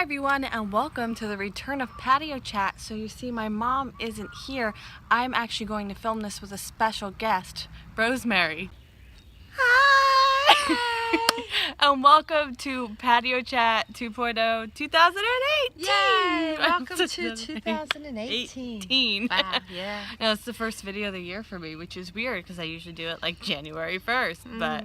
everyone, and welcome to the return of Patio Chat. So you see, my mom isn't here. I'm actually going to film this with a special guest, Rosemary. Hi! And welcome to Patio Chat 2.0 2018! Yay! Welcome to 2018. Wow, yeah. Now, it's the first video of the year for me, which is weird because I usually do it like January 1st, but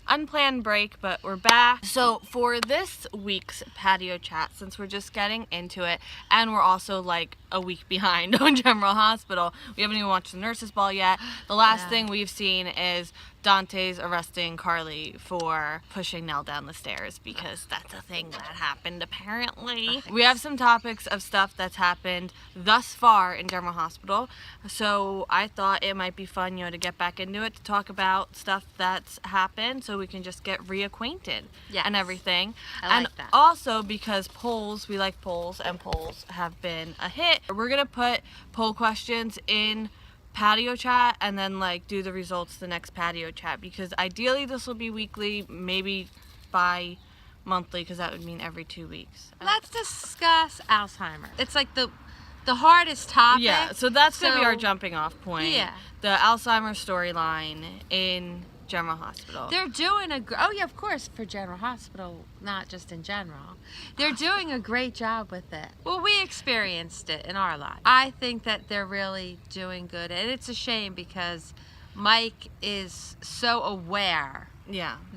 unplanned break, but we're back. So for this week's Patio Chat, since we're just getting into it, and we're also like a week behind on General Hospital, we haven't even watched the Nurses Ball yet. The last thing we've seen is Dante's arresting Carly for pushing Nell down the stairs, because that's a thing that happened apparently. We have some topics of stuff that's happened thus far in General Hospital, so I thought it might be fun, to get back into it, to talk about stuff that's happened so we can just get reacquainted and everything. I like that. Also, because polls, we like polls, and polls have been a hit, we're gonna put poll questions in Patio Chat and then do the results the next Patio Chat, because ideally this will be weekly, maybe bi-monthly, because that would mean every 2 weeks. Let's discuss Alzheimer's. It's like the hardest topic. Yeah, so that's gonna be our jumping off point. Yeah. The Alzheimer's storyline in General Hospital. They're doing of course, for General Hospital, not just in general. They're doing a great job with it. Well, we experienced it in our life. I think that they're really doing good, and it's a shame because Mike is so aware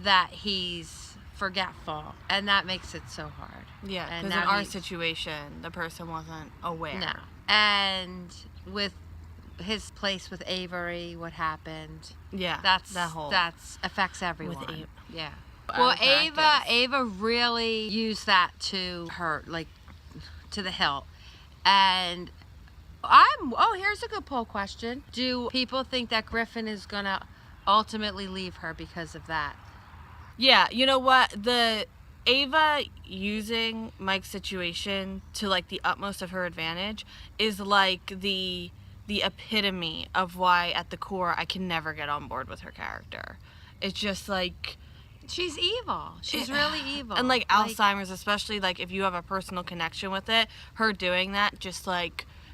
that he's forgetful, and that makes it so hard. Yeah, because in our situation, the person wasn't aware. No. And with his place with Avery, what happened? Yeah, that affects everyone. With Ava. Yeah. Well, Ava really used that to her, to the hilt. And here's a good poll question. Do people think that Griffin is gonna ultimately leave her because of that? Yeah, you know what? The Ava using Mike's situation to the utmost of her advantage is the epitome of why, at the core, I can never get on board with her character. It's just she's evil. She's really evil. And Alzheimer's, especially if you have a personal connection with it, her doing that just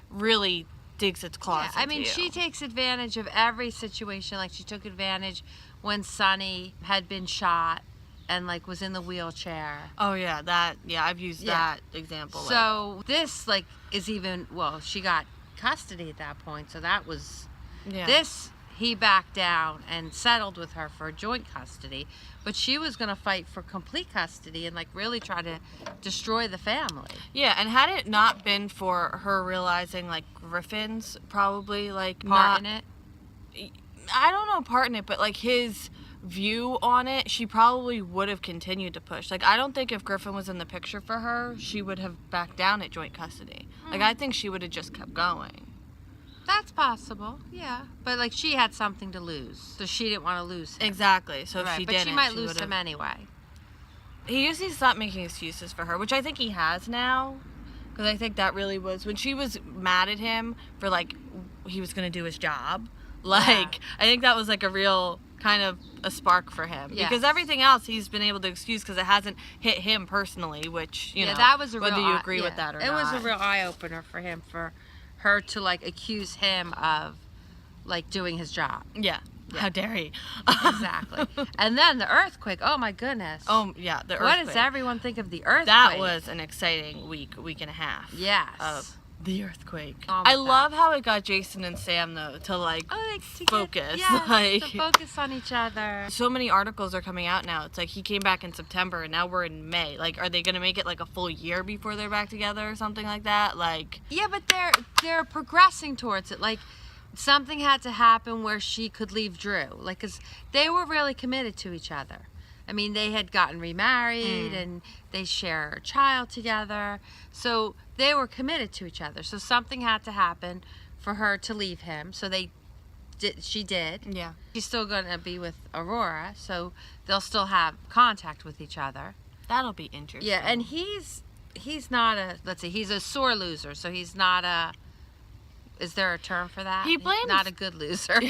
really digs its claws into I mean, you. she takes advantage of every situation. She took advantage when Sonny had been shot and was in the wheelchair. Oh yeah, I've used that example. So this is even, she got custody at that point, so that was he backed down and settled with her for joint custody, but she was going to fight for complete custody and really try to destroy the family. Yeah, and had it not been for her realizing Griffin's probably part in it, I don't know part in it, but his view on it, she probably would have continued to push. I don't think if Griffin was in the picture for her, she would have backed down at joint custody. I think she would have just kept going. That's possible, yeah. But she had something to lose, so she didn't want to lose him. Exactly. So if she didn't, but she might lose him anyway. He used to stop making excuses for her, which I think he has now, because I think that really was when she was mad at him for he was going to do his job. I think that was a real kind of a spark for him, because everything else he's been able to excuse because it hasn't hit him personally, which that was whether you agree with that or not. It was a real eye opener for him, for her to accuse him of doing his job. Yeah. How dare he? Exactly. And then the earthquake. Oh my goodness. Oh yeah, the earthquake. What does everyone think of the earthquake? That was an exciting week and a half. Yes. Of the earthquake. I love how it got Jason and Sam though to focus. To focus on each other. So many articles are coming out now. It's he came back in September and now we're in May. Are they gonna make it a full year before they're back together or something like that? Yeah, but they're progressing towards it. Something had to happen where she could leave Drew. Because they were really committed to each other. I mean, they had gotten remarried and they share a child together. So they were committed to each other. So something had to happen for her to leave him. So she did. Yeah. She's still going to be with Aurora. So they'll still have contact with each other. That'll be interesting. Yeah, and he's not he's a sore loser. So he's not a... Is there a term for that? He blames... Not a good loser.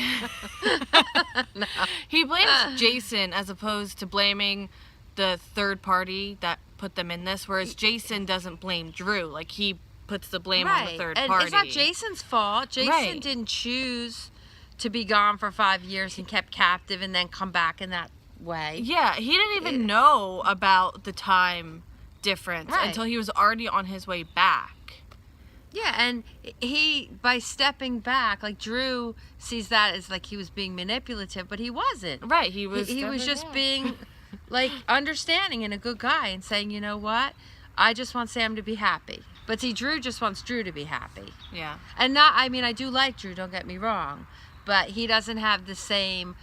No. He blames Jason as opposed to blaming the third party that put them in this, whereas Jason doesn't blame Drew. Like, he puts the blame on the third and party. it's not Jason's fault. Jason didn't choose to be gone for 5 years and kept captive and then come back in that way. Yeah, he didn't even know about the time difference until he was already on his way back. Yeah, and he, by stepping back, like, Drew sees that as like he was being manipulative, but he wasn't. Right, he was just being like understanding and a good guy and saying, you know what, I just want Sam to be happy. But see, Drew just wants Drew to be happy. Yeah. And I mean, I do like Drew, don't get me wrong, but he doesn't have the same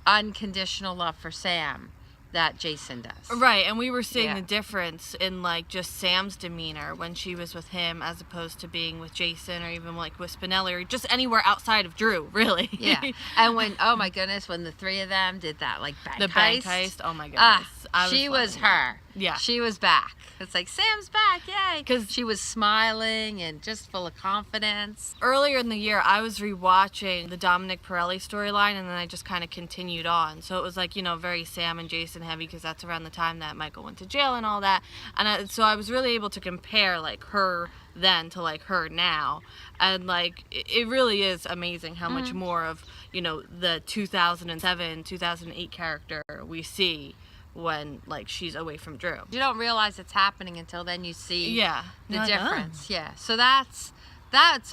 unconditional love for Sam that Jason does. Right, and we were seeing the difference in, like, just Sam's demeanor when she was with him as opposed to being with Jason or even, like, with Spinelli or just anywhere outside of Drew, really. Yeah. And when, oh my goodness, when the three of them did that, like, bank heist. Oh my goodness. She was her. Yeah. She was back. It's like, Sam's back, yay. Because she was smiling and just full of confidence. Earlier in the year, I was rewatching the Dominic Pirelli storyline, and then I just kind of continued on. So it was like, you know, very Sam and Jason heavy, because that's around the time that Michael went to jail and all that. And so I was really able to compare, like, her then to, like, her now. And, like, it really is amazing how much more of, you know, the 2007, 2008 character we see when, like, she's away from Drew. You don't realize it's happening until then you see the Not difference. done. Yeah. So that's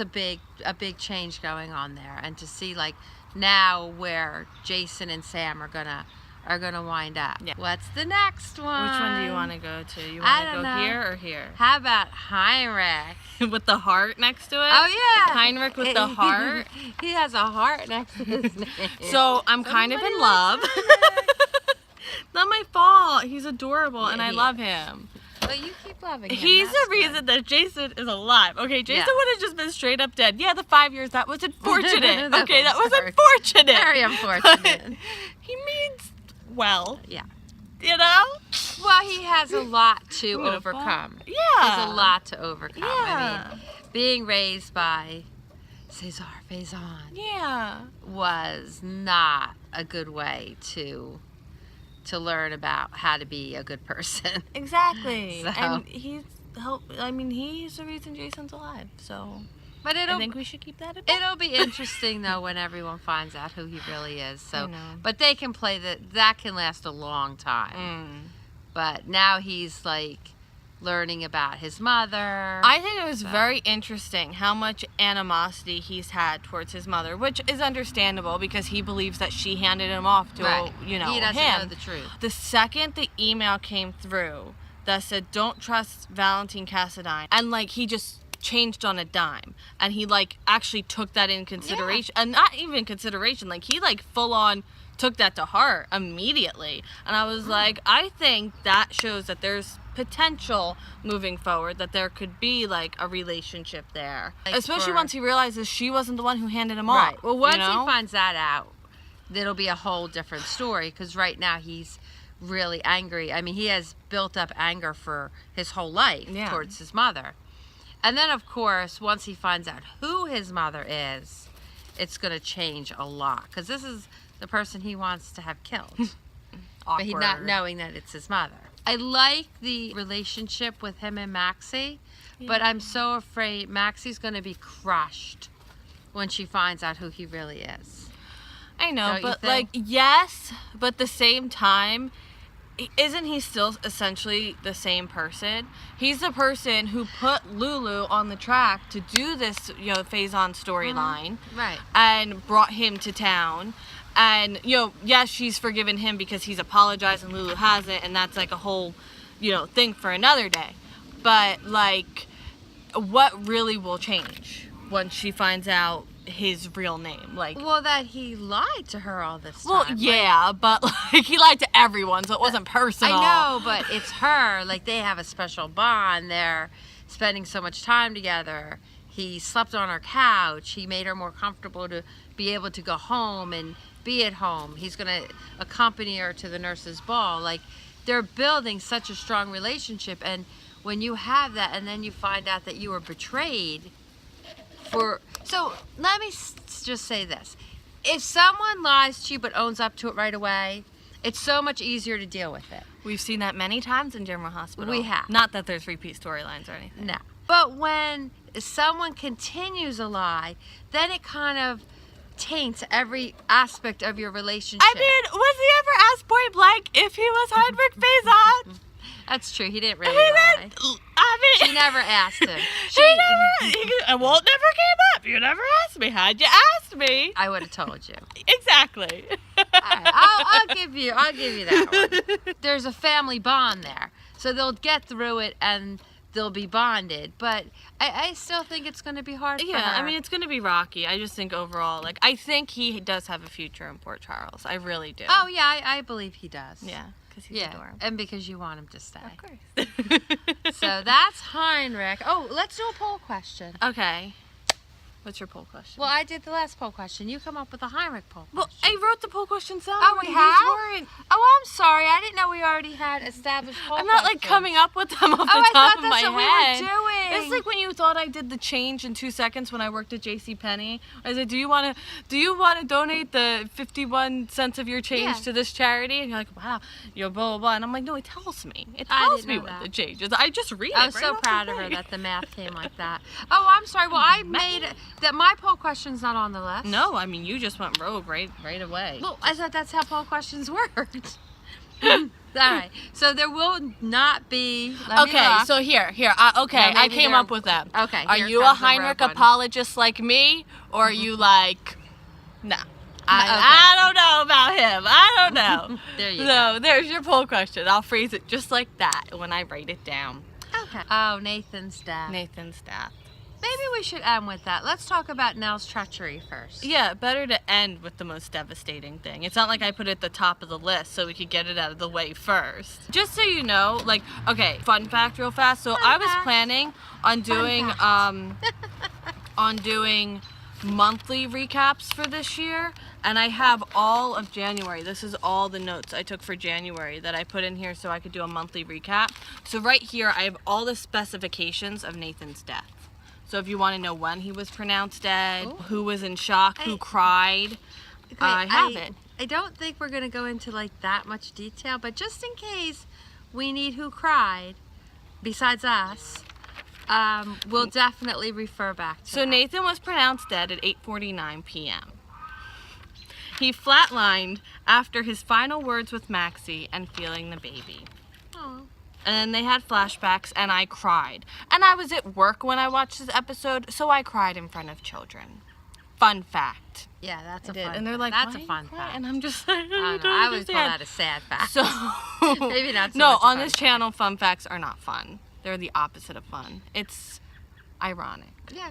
a big change going on there. And to see, like, now where Jason and Sam are gonna wind up. Yeah. What's the next one? Which one do you want to go to? You want to go here or here? How about Henrik? With the heart next to it? Oh, yeah. Heinrich with the heart. He has a heart next to his name. So I'm kind of in love. Not my fault. He's adorable, and I love him. Well, you keep loving him. He's the reason that Jason is alive. Okay, Jason would have just been straight up dead. Yeah, the 5 years, that was unfortunate. That was unfortunate. Very unfortunate. He means well. Yeah. You know? Well, he has a lot to overcome. Yeah. He has a lot to overcome. Yeah. I mean, being raised by Cesar Faison was not a good way to learn about how to be a good person. Exactly. So. And he's the reason Jason's alive. So but I think we should keep that in mind. It'll be interesting though when everyone finds out who he really is. So I know. But they can play that can last a long time. But now he's like learning about his mother. I think it was very interesting how much animosity he's had towards his mother, which is understandable because he believes that she handed him off to, he doesn't know the truth. The second the email came through that said, "Don't trust Valentine Cassadine," and like he just changed on a dime, and he like actually took that in consideration, and not even consideration, like he like full on took that to heart immediately. And I was like, I think that shows that there's potential moving forward, that there could be like a relationship there, like especially once he realizes she wasn't the one who handed him off. Well, once he finds that out, it'll be a whole different story, because right now he's really angry. I mean, he has built up anger for his whole life towards his mother. And then of course once he finds out who his mother is, it's going to change a lot, because this is the person he wants to have killed. But he's not knowing that it's his mother. I like the relationship with him and Maxie, but I'm so afraid Maxie's going to be crushed when she finds out who he really is. I know, but like, yes, but at the same time, isn't he still essentially the same person? He's the person who put Lulu on the track to do this, you know, Faison storyline, right? And brought him to town. And, you know, yes, she's forgiven him because he's apologized and Lulu hasn't, and that's like a whole, you know, thing for another day. But like, what really will change once she finds out his real name? Like, well, that he lied to her all this time. Well, yeah, but like he lied to everyone, so it wasn't personal. I know, but it's her. Like, they have a special bond. They're spending so much time together. He slept on her couch. He made her more comfortable to be able to go home and be at home. He's going to accompany her to the nurse's ball. Like, they're building such a strong relationship, and when you have that and then you find out that you were betrayed so let me just say this. If someone lies to you but owns up to it right away, It's so much easier to deal with it. We've seen that many times in General Hospital. We have. Not that there's repeat storylines or anything. No. But when someone continues a lie, then it kind of taints every aspect of your relationship. I mean, was he ever asked point blank if he was Henrik Faison? That's true. He didn't really lie. I mean, She never asked him. Walt never came up. You never asked me. Had you asked me? I would have told you. Exactly. All right, I'll give you that one. There's a family bond there, so they'll get through it and they'll be bonded. But I still think it's going to be hard for her. Yeah, I mean, it's going to be rocky. I just think overall, like, I think he does have a future in Port Charles. I really do. Oh, yeah, I believe he does. Yeah, because he's adorable. And because you want him to stay. Of course. So that's Heinrich. Oh, let's do a poll question. Okay. What's your poll question? Well, I did the last poll question. You come up with a Heinrich poll Well, question. I wrote the poll questions down. Oh, we These have? weren't- Oh, I'm sorry. I didn't know we already had established poll I'm not like questions. coming up with them off the I top thought of that's my what head. we were doing. It's like when you thought I did the change in 2 seconds when I worked at JCPenney. I said, "Do you want to donate the 51 cents of your change Yeah. to this charity?" And you're like, "Wow, you're blah blah blah." And I'm like, "No, it tells me. It I tells didn't me know what that. the change is. I just read it." I was right so off the proud of her thing. that the math came like that. Oh, I'm sorry. Well, I made that my poll question's not on the list. No, I mean you just went rogue right away. Well, I thought that's how poll questions worked. All right. So there will not be. Let me Okay, look. so here, Yeah, I maybe came they're- up with them. Okay, Are here you a comes the Heinrich rogue one. apologist like me, or are you like, nah? Okay. I don't know about him. I don't know. There you So there's your poll question. I'll phrase it just like that when I write it down. Okay. Oh, Nathan's death. Nathan's death. Maybe we should end with that. Let's talk about Nell's treachery first. Yeah, better to end with the most devastating thing. It's not like I put it at the top of the list so we could get it out of the way first. Just so you know, like, okay, fun fact real fast. So I was fact. planning on doing monthly recaps for this year, and I have all of January. This is all the notes I took for January that I put in here so I could do a monthly recap. So right here I have all the specifications of Nathan's death. So if you want to know when he was pronounced dead, Ooh. who was in shock, who cried, I have it. I don't think we're going to go into like that much detail, but just in case we need who cried besides us, we'll definitely refer back to So that. Nathan was pronounced dead at 8:49 p.m. He flatlined after his final words with Maxie and feeling the baby. Aw. And then they had flashbacks, and I cried. And I was at work when I watched this episode, so I cried in front of children. Fun fact. Yeah, that's a I did. fun And they're like, that's "Why a you fun cry?" fact. And I'm just like, I don't know, I would call that a sad fact. So, Maybe not so no, much a on fun this channel, fun facts are not fun. They're the opposite of fun. It's ironic. Yeah.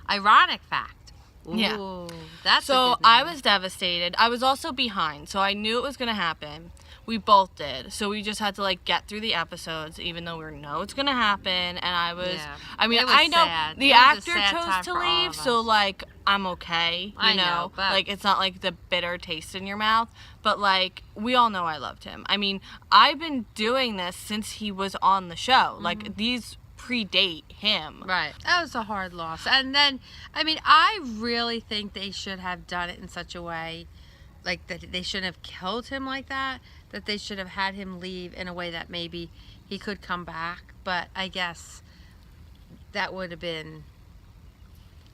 Ironic fact. Ooh, Yeah. That's So a good I name. was devastated. I was also behind, so I knew it was gonna happen. We both did. So we just had to like get through the episodes, even though we know it's gonna happen. And I was, Yeah. I mean, It was I know sad. the It was a actor sad time chose to for all leave, of so us. like I'm okay. You I know, but- like it's not like the bitter taste in your mouth. But like we all know I loved him. I mean, I've been doing this since he was on the show. Mm-hmm. Like these predate him. Right. That was a hard loss. And then, I mean, I really think they should have done it in such a way, like that they shouldn't have killed him like that, that they should have had him leave in a way that maybe he could come back. But I guess that would have been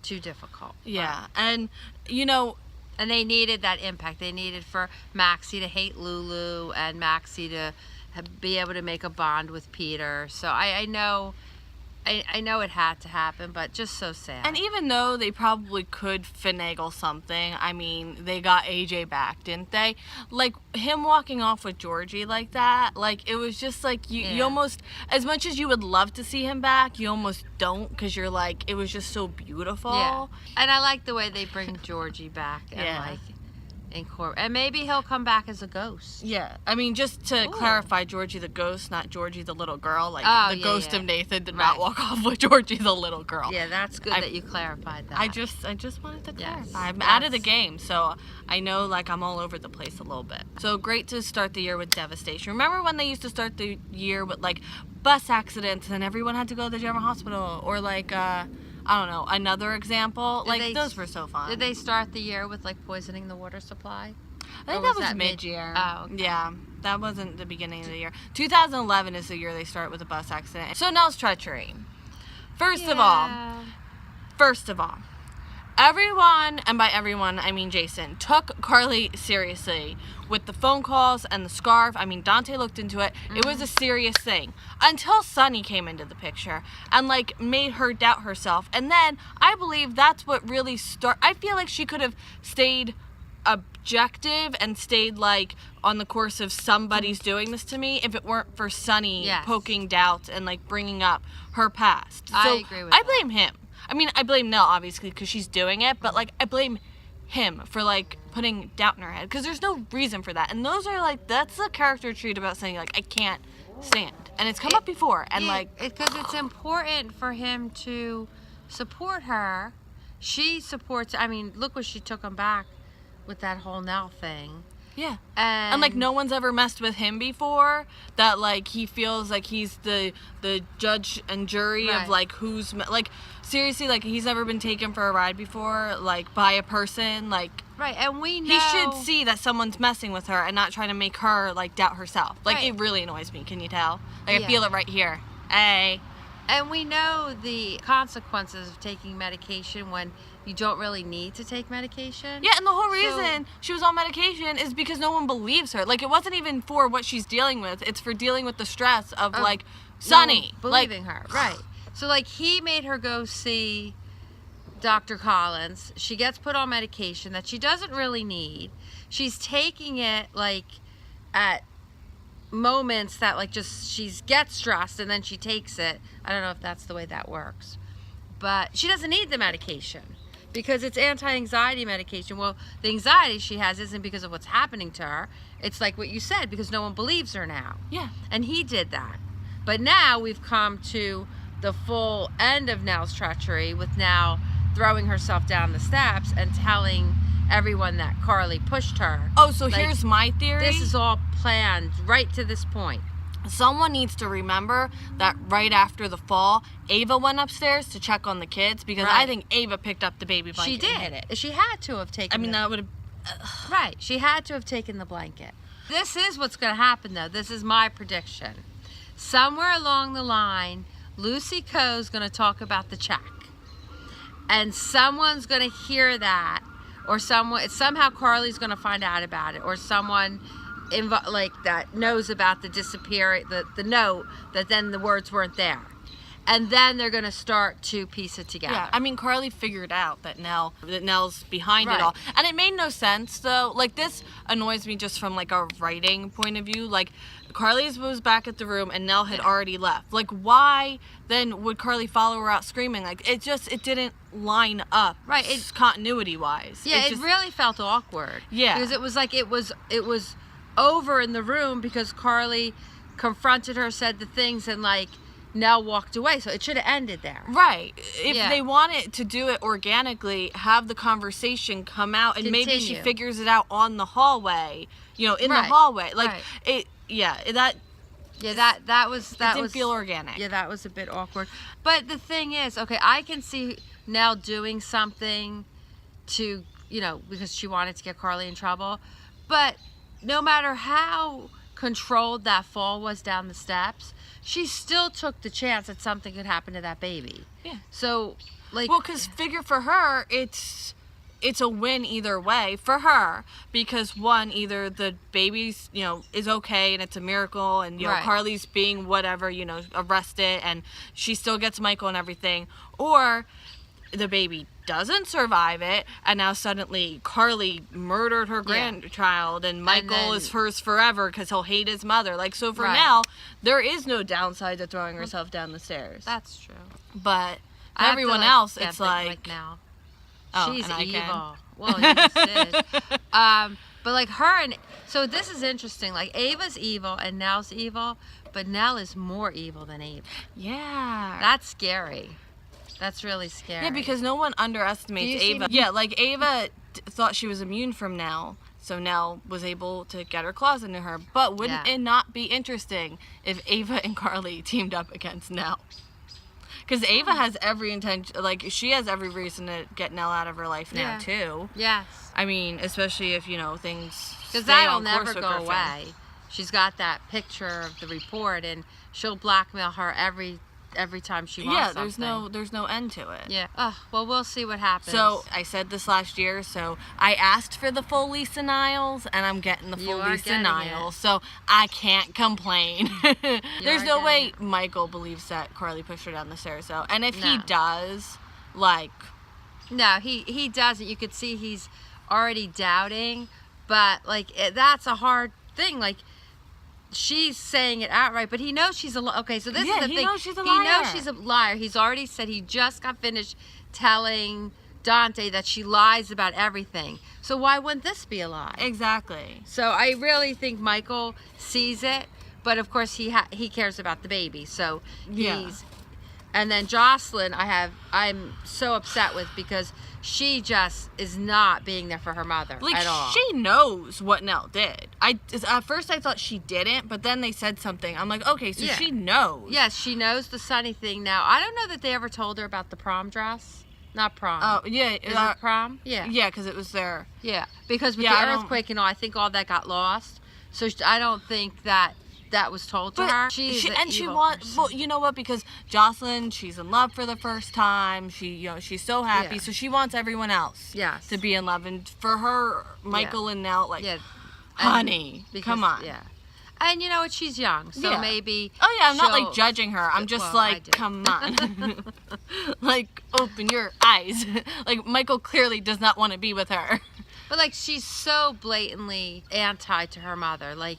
too difficult. Yeah, and you know, And they needed that impact. They needed for Maxie to hate Lulu and Maxie to be able to make a bond with Peter. So I know it had to happen, but just so sad. and even though they probably could finagle something, I mean, they got AJ back, didn't they? Like, him walking off with Georgie like that, like, it was just like, you Yeah. almost, as much as you would love to see him back, you almost don't, because you're like, it was just so beautiful. Yeah. And I like the way they bring Georgie back and Yeah. like and maybe he'll come back as a ghost. Yeah, I mean, just to Ooh. clarify, Georgie the ghost, not Georgie the little girl. Like, Oh, the yeah, ghost yeah. of Nathan did Right. not walk off with Georgie the little girl. Yeah, that's good I- that you clarified that. I just wanted to Yes, clarify. I'm out of the yes. game, so I know like I'm all over the place a little bit. So great to start the year with devastation. Remember when they used to start the year with like bus accidents and everyone had to go to the general hospital, or like I don't know, another example. Did Like they- those were so fun. Did they start the year with like poisoning the water supply? I think Or that was mid-year. Oh, okay. Yeah, that wasn't the beginning of the year. 2011 is the year they start with a bus accident. So Nell's treachery. First of all, everyone, and by everyone I mean Jason, took Carly seriously with the phone calls and the scarf. I mean, Dante looked into it. It was a serious thing until Sonny came into the picture and like made her doubt herself. And then I believe that's what really I feel like she could have stayed objective and stayed like on the course of somebody's doing this to me if it weren't for Sonny poking doubts and like bringing up her past. So I agree with I blame him. I mean, I blame Nell obviously because she's doing it, but like I blame him for like putting doubt in her head because there's no reason for that. And those are like, that's the character trait about saying like I can't stand, and it's come up before, and because it's important for him to support her. She supports. I mean, look what she took him back with that whole Nell thing. Yeah. And like no one's ever messed with him before, that like he feels like he's the judge and jury of like who's like seriously, like he's never been taken for a ride before like by a person like and we know he should see that someone's messing with her and not trying to make her like doubt herself. Like it really annoys me. Can you tell? Like I feel it right here. Hey. And we know the consequences of taking medication when you don't really need to take medication. Yeah, and the whole reason she was on medication is because no one believes her. Like, it wasn't even for what she's dealing with. It's for dealing with the stress of like, Sonny. No believing her, right. So, like, he made her go see Dr. Collins. She gets put on medication that she doesn't really need. She's taking it, like, at moments that like just she gets stressed and then she takes it. I don't know if that's the way that works, but she doesn't need the medication because it's anti-anxiety medication. Well, the anxiety she has isn't because of what's happening to her. It's like what you said, because no one believes her now. Yeah. And he did that. But now we've come to the full end of Nell's treachery with Nell throwing herself down the steps and telling everyone that Carly pushed her. Oh, so like, here's my theory. This is all planned right to this point. Someone needs to remember that right after the fall, Ava went upstairs to check on the kids because I think Ava picked up the baby blanket. She did. And hid it. She had to have taken. I mean, that would have. Right. She had to have taken the blanket. This is what's going to happen, though. This is my prediction. Somewhere along the line, Lucy Coe's going to talk about the check, and someone's going to hear that, or somehow Carly's going to find out about it, or someone like that knows about the disappearing, the note that then the words weren't there, and then they're going to start to piece it together. Yeah, I mean, Carly figured out that Nell's behind it all, and it made no sense though. Like, this annoys me just from like a writing point of view. Like, Carly was back at the room and Nell had already left. Like, why then would Carly follow her out screaming? Like, it didn't line up, right? Continuity wise. Yeah, it really felt awkward. Yeah, because it was like it was over in the room because Carly confronted her, said the things, and like Nell walked away. So it should have ended there. Right. If they wanted to do it organically, have the conversation come out, and maybe she figures it out on the hallway. You know, in the hallway. Like it. Yeah. That didn't feel organic. Yeah, that was a bit awkward. But the thing is, okay, I can see Nell doing something to, because she wanted to get Carly in trouble. But no matter how controlled that fall was down the steps, she still took the chance that something could happen to that baby. Yeah. So, like... Well, because figure for her, it's a win either way for her, because one, either the baby's, is okay and it's a miracle, and, Carly's being whatever, arrested, and she still gets Michael and everything, or the baby doesn't survive it, and now suddenly Carly murdered her grandchild, and Michael is hers forever because he'll hate his mother. Like, so for now, there is no downside to throwing herself down the stairs. That's true. But everyone else, it's like now. Oh, she's and evil. Well, you just did. But like her so this is interesting. Like, Ava's evil and Nell's evil, but Nell is more evil than Ava. Yeah. That's scary. That's really scary. Yeah, because no one underestimates Ava. Yeah, like Ava thought she was immune from Nell, so Nell was able to get her claws into her. But wouldn't it not be interesting if Ava and Carly teamed up against Nell? Because Ava has every intention, like, she has every reason to get Nell out of her life now, too. Yes. I mean, especially if, things Because stay that'll on course never with go her away. She's got that picture of the report, and she'll blackmail her every time she wants something. Yeah, there's no end to it. Yeah. Well, we'll see what happens. So, I said this last year, so I asked for the full Lisa Niles, and I'm getting the full Lisa Niles, so I can't complain. There's no way Michael believes that Carly pushed her down the stairs, though. And if he does, like... No, he doesn't. You could see he's already doubting, but, like, that's a hard thing. Like, she's saying it outright, but he knows she's a liar. Okay, so this is the thing. He knows she's a liar. He knows she's a liar. He's already said he just got finished telling Dante that she lies about everything. So why wouldn't this be a lie? Exactly. So I really think Michael sees it, but of course he cares about the baby. So he's... And then Jocelyn, I'm so upset with because she just is not being there for her mother at all. She knows what Nell did. At first I thought she didn't, but then they said something. I'm like, okay, so she knows. Yes, she knows the Sunny thing now. I don't know that they ever told her about the prom dress. Not prom. Oh, yeah. Is it prom? Yeah. Yeah, because it was their... Yeah, because with the earthquake and all, I think all that got lost. So I don't think that was told to her. Well, you know what? Because Jocelyn, she's in love for the first time. She's so happy. So she wants everyone else to be in love. And for her, Michael and Nell, honey, come on. Yeah. And you know what? She's young, so maybe. Oh yeah, I'm not like judging her. I'm just come on, like open your eyes. Like Michael clearly does not want to be with her. But like she's so blatantly anti to her mother. Like.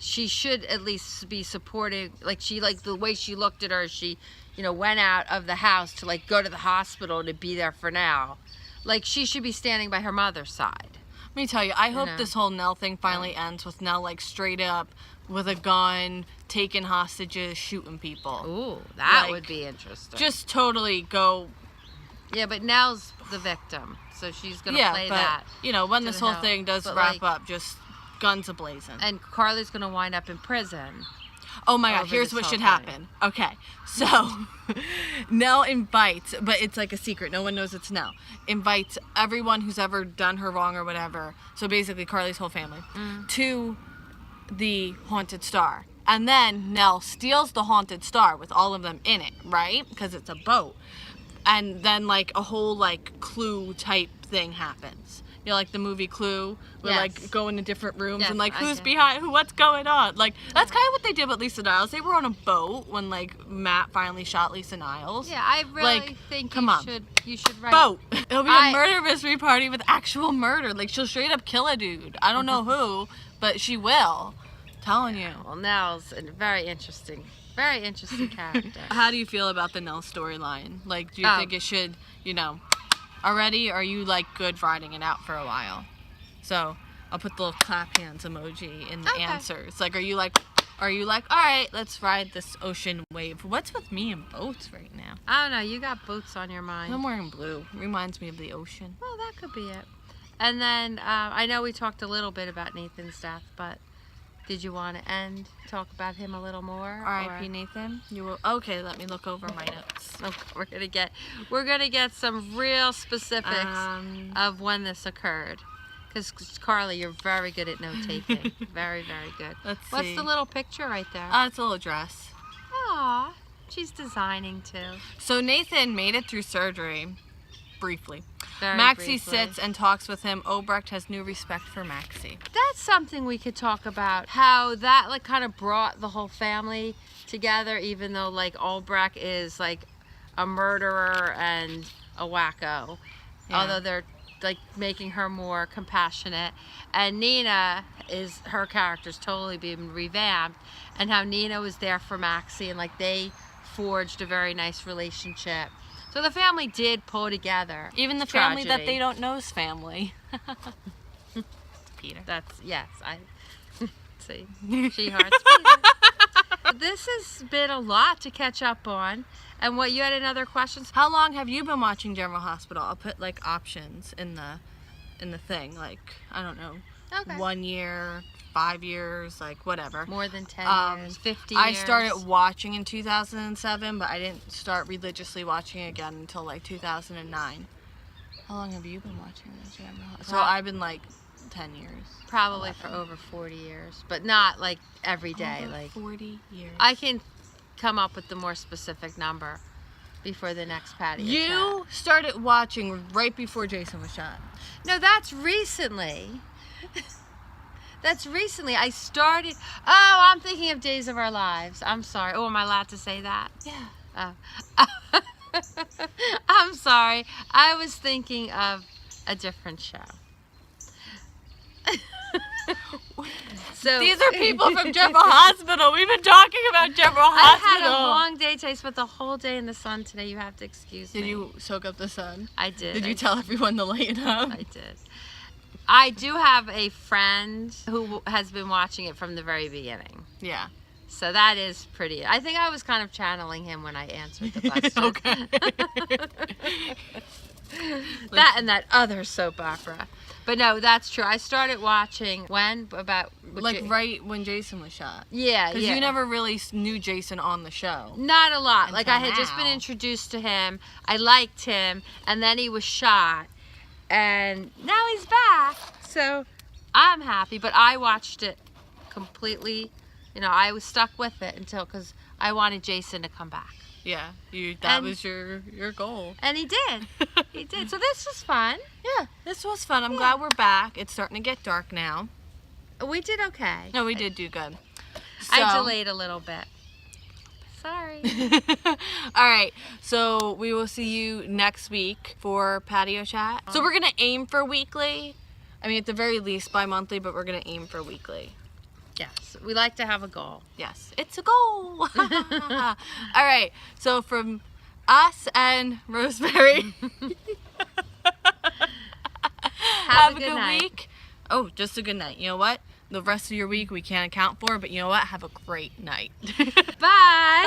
She should at least be supportive. Like the way she looked at her, she, went out of the house to go to the hospital to be there for Nell. Like she should be standing by her mother's side. Let me tell you, I hope this whole Nell thing finally ends with Nell straight up with a gun, taking hostages, shooting people. Ooh, that would be interesting. Just totally go. Yeah, but Nell's the victim, so she's gonna play that. When this whole thing does wrap up, just. Guns ablazing. And Carly's going to wind up in prison. Oh my God, here's what should happen. Okay, so Nell invites, but it's like a secret. No one knows it's Nell. Invites everyone who's ever done her wrong or whatever. So basically Carly's whole family to the Haunted Star. And then Nell steals the Haunted Star with all of them in it, right? Because it's a boat. And then a whole Clue type thing happens. Like the movie Clue, where go into different rooms and who's behind who, what's going on. That's kind of what they did with Lisa Niles. They were on a boat when Matt finally shot Lisa Niles. Yeah, I really think you should write boat. It'll be a murder mystery party with actual murder. She'll straight up kill a dude. I don't know who, but she will. Telling you. Well, Nell's a very interesting character. How do you feel about the Nell storyline? Do you think it should, already, or are you good riding it out for a while? So I'll put the little clap hands emoji in the answers. Are you all right, let's ride this ocean wave? What's with me and boats right now? I don't know, you got boats on your mind. I'm wearing blue. Reminds me of the ocean. Well, that could be it. And then I know we talked a little bit about Nathan's death, but did you want to talk about him a little more? R.I.P. Nathan. You will. Okay, let me look over my notes. Okay, we're gonna get some real specifics of when this occurred, because Carly, you're very good at note taking. Very, very good. Let's see. What's the little picture right there? It's a little dress. Aw, she's designing too. So Nathan made it through surgery, briefly. Maxie sits and talks with him. Obrecht has new respect for Maxie. That's something we could talk about. How that kind of brought the whole family together, even though Obrecht is a murderer and a wacko. Yeah. Although they're making her more compassionate. And Nina her character's totally been revamped. And how Nina was there for Maxie and they forged a very nice relationship. So the family did pull together. Even the family that they don't know's family. Peter. I see. She hearts Peter. This has been a lot to catch up on. And you had another question? How long have you been watching General Hospital? I'll put options in the thing. I don't know. Okay. 1 year, 5 years, like whatever. More than 10 years, 50 I years. started watching in 2007, but I didn't start religiously watching again until like 2009. How long have you been watching the General? So I've been like 10 years. Probably 11. for over 40 years, but not like every day. Over like 40 years. I can come up with the more specific number before the next patio You chat. started watching right before Jason was shot. No, that's recently. That's recently. I started. Oh, I'm thinking of Days of Our Lives. I'm sorry. Oh, am I allowed to say that? Yeah. Oh. I'm sorry. I was thinking of a different show. So These are people from General Hospital. We've been talking about General I Hospital. had a long day today. I spent the whole day in the sun today. You have to excuse me. Did you soak up the sun? I did. Did you tell everyone to lighten up? I did. I do have a friend who has been watching it from the very beginning. Yeah. So that is pretty. I think I was kind of channeling him when I answered the question. Okay. That and that other soap opera. But no, that's true. I started watching when? About... Like right when Jason was shot. Yeah, Because yeah. you never really knew Jason on the show. Not a lot. Like I Until had just been now. introduced to him. I liked him. And then he was shot. And now he's back. So I'm happy. But I watched it completely. You know, I was stuck with it until... Because I wanted Jason to come back. Yeah, that And- was your goal. And he did. He did. So this was fun. Yeah, this was fun. I'm glad we're back. It's starting to get dark now. We did okay. No, we did do good. I So- delayed a little bit. Sorry. All right, so we will see you next week for Patio Chat. So we're gonna aim for weekly. I mean, at the very least bi-monthly, but we're gonna aim for weekly. Yes. We like to have a goal. Yes, it's a goal. All right, so from us and Rosemary, Have a good night. week. Oh, just a good night. You know what? The rest of your week we can't account for, but you know what? Have a great night. Bye.